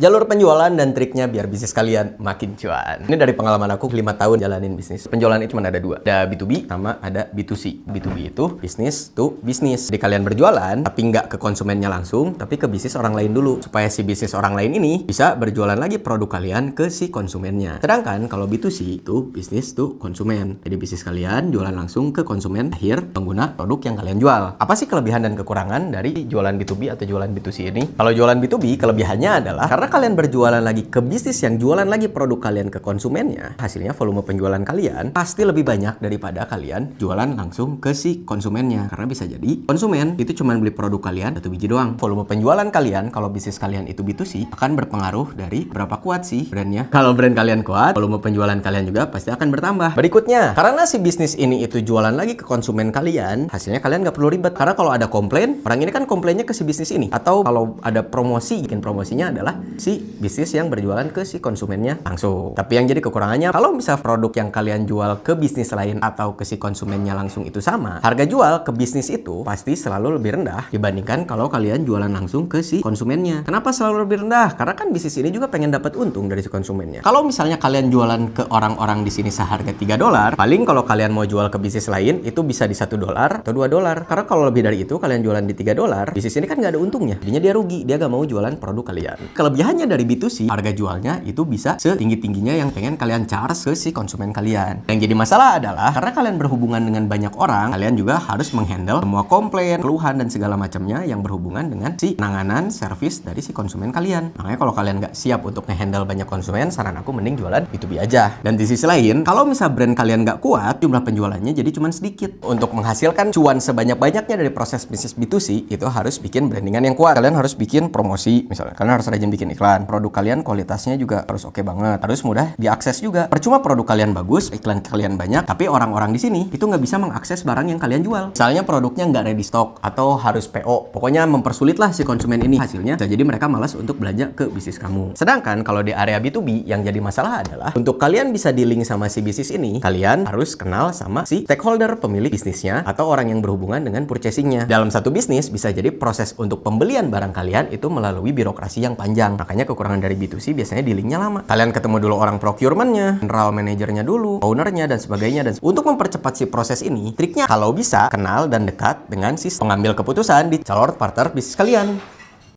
Jalur penjualan dan triknya biar bisnis kalian makin cuan. Ini dari pengalaman aku 5 tahun jalanin bisnis. Penjualan itu cuma ada dua. Ada B2B sama ada B2C. B2B itu business to business. Jadi kalian berjualan, tapi nggak ke konsumennya langsung, tapi ke bisnis orang lain dulu. Supaya si bisnis orang lain ini bisa berjualan lagi produk kalian ke si konsumennya. Sedangkan kalau B2C itu business to konsumen. Jadi bisnis kalian jualan langsung ke konsumen akhir pengguna produk yang kalian jual. Apa sih kelebihan dan kekurangan dari jualan B2B atau jualan B2C ini? Kalau jualan B2B, kelebihannya adalah karena kalian berjualan lagi ke bisnis yang jualan lagi produk kalian ke konsumennya, hasilnya volume penjualan kalian pasti lebih banyak daripada kalian jualan langsung ke si konsumennya. Karena bisa jadi konsumen itu cuma beli produk kalian 1 biji doang. Volume penjualan kalian kalau bisnis kalian itu B2C akan berpengaruh dari berapa kuat sih brandnya. Kalau brand kalian kuat, volume penjualan kalian juga pasti akan bertambah. Berikutnya, karena si bisnis ini itu jualan lagi ke konsumen kalian, hasilnya kalian nggak perlu ribet. Karena kalau ada komplain, orang ini kan komplainnya ke si bisnis ini. Atau kalau ada promosi, bikin promosinya adalah si bisnis yang berjualan ke si konsumennya langsung. Tapi yang jadi kekurangannya, kalau misal produk yang kalian jual ke bisnis lain atau ke si konsumennya langsung itu sama, harga jual ke bisnis itu pasti selalu lebih rendah dibandingkan kalau kalian jualan langsung ke si konsumennya. Kenapa selalu lebih rendah? Karena kan bisnis ini juga pengen dapat untung dari si konsumennya. Kalau misalnya kalian jualan ke orang-orang di sini seharga $3, paling kalau kalian mau jual ke bisnis lain itu bisa di $1 atau $2. Karena kalau lebih dari itu kalian jualan di $3, bisnis ini kan nggak ada untungnya. Jadinya dia rugi, dia nggak mau jualan produk kalian. Kelebihannya dari B2C, harga jualnya itu bisa setinggi-tingginya yang pengen kalian charge ke si konsumen kalian. Yang jadi masalah adalah karena kalian berhubungan dengan banyak orang, kalian juga harus menghandle semua komplain, keluhan dan segala macamnya yang berhubungan dengan si penanganan service dari si konsumen kalian. Makanya kalau kalian nggak siap untuk ngehandle banyak konsumen, saran aku mending jualan B2B aja. Dan di sisi lain, kalau misal brand kalian nggak kuat, jumlah penjualannya jadi cuma sedikit. Untuk menghasilkan cuan sebanyak-banyaknya dari proses bisnis B2C, itu harus bikin brandingan yang kuat. Kalian harus bikin promosi, misalnya kalian harus rajin bikin iklan. Produk kalian kualitasnya juga harus oke banget, harus mudah diakses juga. Percuma produk kalian bagus, iklan kalian banyak, tapi orang-orang di sini itu nggak bisa mengakses barang yang kalian jual. Misalnya produknya nggak ready stock atau harus PO, pokoknya mempersulitlah si konsumen ini. Hasilnya bisa jadi mereka malas untuk belanja ke bisnis kamu. Sedangkan kalau di area B2B yang jadi masalah adalah untuk kalian bisa dealing sama si bisnis ini, kalian harus kenal sama si stakeholder pemilik bisnisnya atau orang yang berhubungan dengan purchasingnya. Dalam satu bisnis bisa jadi proses untuk pembelian barang kalian itu melalui birokrasi yang panjang. Makanya kekurangan dari B2C biasanya dealingnya lama. Kalian ketemu dulu orang procurement-nya, general manajernya dulu, owner-nya dan sebagainya. Dan untuk mempercepat si proses ini, triknya kalau bisa kenal dan dekat dengan si pengambil keputusan di calon partner bisnis kalian.